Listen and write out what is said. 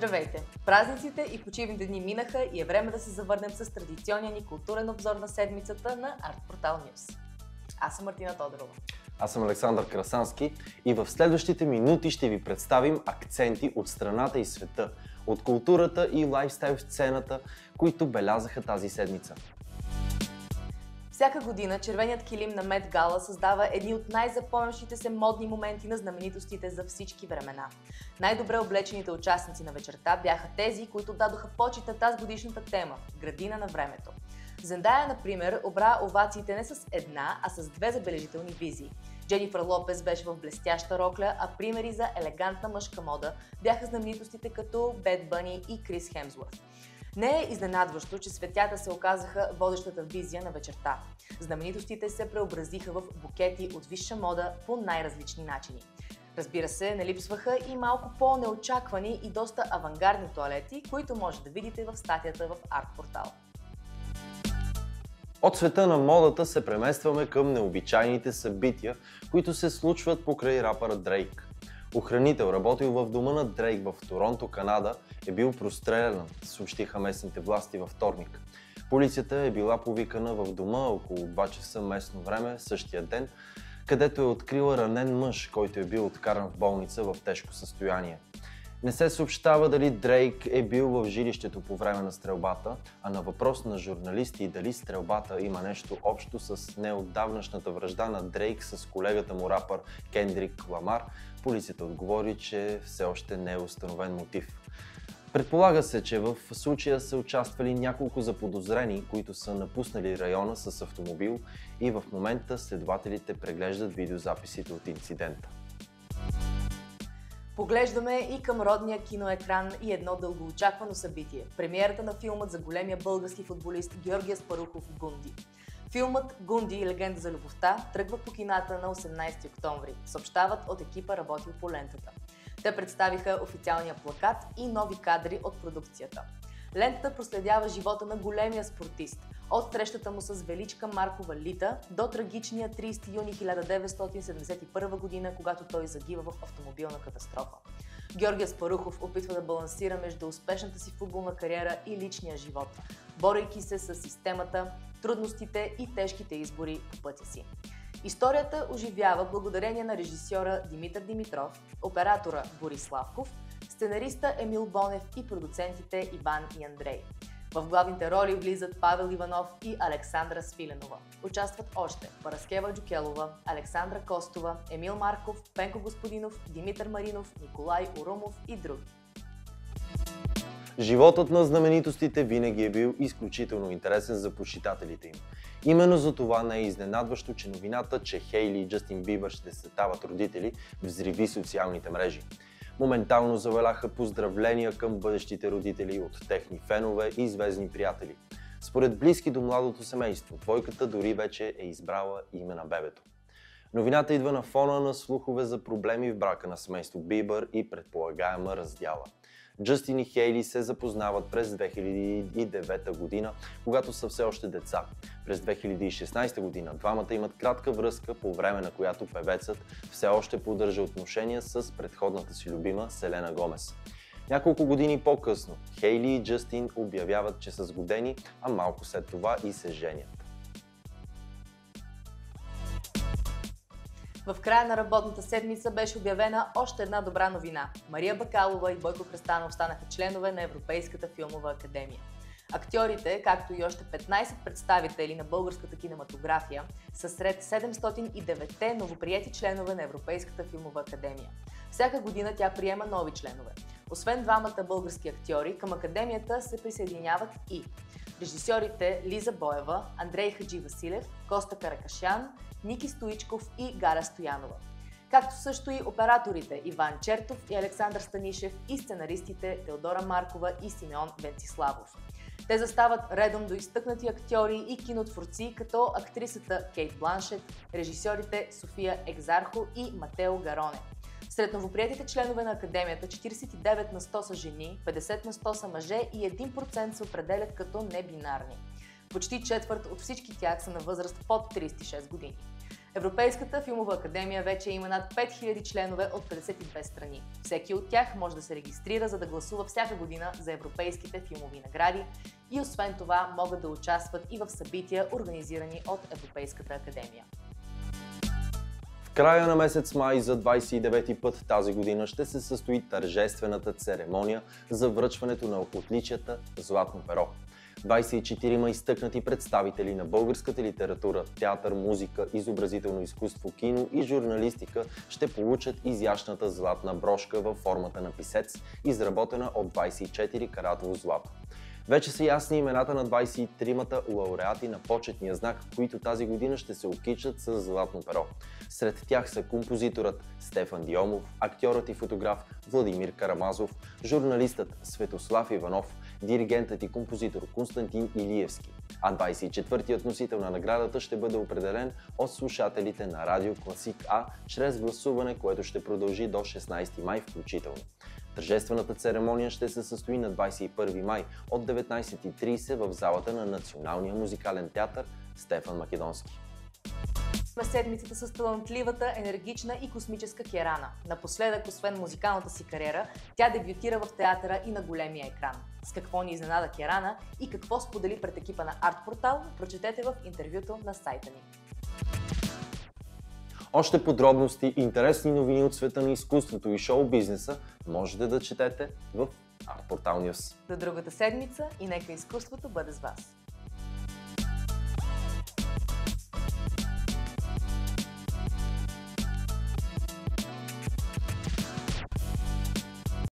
Здравейте! Празниците и почивните дни минаха и е време да се завърнем с традиционния ни културен обзор на седмицата на Art Portal News. Аз съм Мартина Тодорова. Аз съм Александър Красански и в следващите минути ще ви представим акценти от страната и света, от културата и лайфстайл сцената, които белязаха тази седмица. Всяка година червеният килим на Мет Гала създава едни от най-запомнящите се модни моменти на знаменитостите за всички времена. Най-добре облечените участници на вечерта бяха тези, които дадоха почит на тази годишната тема – градина на времето. Зендая, например, обра овациите не с една, а с две забележителни визии. Дженифър Лопес беше в блестяща рокля, а примери за елегантна мъжка мода бяха знаменитостите като Бед Бъни и Крис Хемсуърт. Не е изненадващо, че светята се оказаха водещата визия на вечерта. Знаменитостите се преобразиха в букети от висша мода по най-различни начини. Разбира се, не липсваха и малко по-неочаквани и доста авангардни тоалети, които може да видите в статията в Art Portal. От света на модата се преместваме към необичайните събития, които се случват покрай рапъра Дрейк. Охранител, работил в дома на Дрейк в Торонто, Канада, е бил прострелян, съобщиха местните власти във вторник. Полицията е била повикана в дома около 2 часа местно време същия ден, където е открила ранен мъж, който е бил откаран в болница в тежко състояние. Не се съобщава дали Дрейк е бил в жилището по време на стрелбата, а на въпрос на журналисти дали стрелбата има нещо общо с неотдавнашната вражда на Дрейк с колегата му рапър Кендрик Ламар, полицията отговори, че все още не е установен мотив. Предполага се, че в случая са участвали няколко заподозрени, които са напуснали района с автомобил и в момента следователите преглеждат видеозаписите от инцидента. Поглеждаме и към родния киноекран и едно дългоочаквано събитие – премиерата на филмът за големия български футболист Георги Аспарухов «Гунди». Филмът «Гунди. Легенда за любовта» тръгва по кината на 18 октомври, съобщават от екипа, работил по лентата. Те представиха официалния плакат и нови кадри от продукцията. Лентата проследява живота на големия спортист, от срещата му с Величка Маркова Лита до трагичния 30 юни 1971 година, когато той загива в автомобилна катастрофа. Георги Аспарухов опитва да балансира между успешната си футболна кариера и личния живот, борейки се с системата, трудностите и тежките избори по пътя си. Историята оживява благодарение на режисьора Димитър Димитров, оператора Борис Славков, сценариста Емил Бонев и продуцентите Иван и Андрей. В главните роли влизат Павел Иванов и Александра Свиленова. Участват още Параскева Джукелова, Александра Костова, Емил Марков, Пенко Господинов, Димитър Маринов, Николай Урумов и други. Животът на знаменитостите винаги е бил изключително интересен за почитателите им. Именно за това не е изненадващо, че новината, че Хейли и Джастин Бибър ще стават родители, взриви социалните мрежи. Моментално заваляха поздравления към бъдещите родители от техни фенове и звездни приятели. Според близки до младото семейство, двойката дори вече е избрала име на бебето. Новината идва на фона на слухове за проблеми в брака на семейство Бибър и предполагаема раздяла. Джастин и Хейли се запознават през 2009 година, когато са все още деца. През 2016 година двамата имат кратка връзка, по време на която певецът все още поддържа отношения с предходната си любима Селена Гомес. Няколко години по-късно Хейли и Джастин обявяват, че са сгодени, а малко след това и се женят. В края на работната седмица беше обявена още една добра новина. Мария Бакалова и Бойко Христанов станаха членове на Европейската филмова академия. Актьорите, както и още 15 представители на българската кинематография, са сред 709-те новоприети членове на Европейската филмова академия. Всяка година тя приема нови членове. Освен двамата български актьори, към академията се присъединяват и режисьорите Лиза Боева, Андрей Хадживасилев, Коста Каракашян, Ники Стоичков и Галя Стоянова. Както също и операторите Иван Чертов и Александър Станишев и сценаристите Теодора Маркова и Симеон Венциславов. Те застават редом до изтъкнати актьори и кинотворци, като актрисата Кейт Бланшет, режисьорите София Екзархо и Матео Гароне. Сред новоприетите членове на академията 49 на 100 са жени, 50 на 100 са мъже и 1% се определят като небинарни. Почти четвърт от всички тях са на възраст под 36 години. Европейската филмова академия вече има над 5000 членове от 52 страни. Всеки от тях може да се регистрира, за да гласува всяка година за европейските филмови награди и освен това могат да участват и в събития, организирани от Европейската академия. В края на месец май за 29-ти път тази година ще се състои тържествената церемония за връчването на отличията Златно перо. 24 изтъкнати представители на българската литература, театър, музика, изобразително изкуство, кино и журналистика ще получат изящната златна брошка във формата на писец, изработена от 24 каратово злато. Вече са ясни имената на 23-мата лауреати на почетния знак, които тази година ще се окичат с Златно перо. Сред тях са композиторът Стефан Дионов, актьорът и фотограф Владимир Карамазов, журналистът Светослав Иванов, диригентът и композитор Константин Илиевски. А 24-тият носител на наградата ще бъде определен от слушателите на Радио Класик А чрез гласуване, което ще продължи до 16 май включително. Тържествената церемония ще се състои на 21 май от 19:30 в залата на Националния музикален театър Стефан Македонски. Сме седмицата с талантливата, енергична и космическа Киарана. Напоследък, освен музикалната си кариера, тя дебютира в театъра и на големия екран. С какво ни изненада Киарана и какво сподели пред екипа на Арт Портал, прочетете в интервюто на сайта ни. Още подробности, интересни новини от света на изкуството и шоу-бизнеса можете да четете в Арт Портал Нюс. До другата седмица и нека изкуството бъде с вас!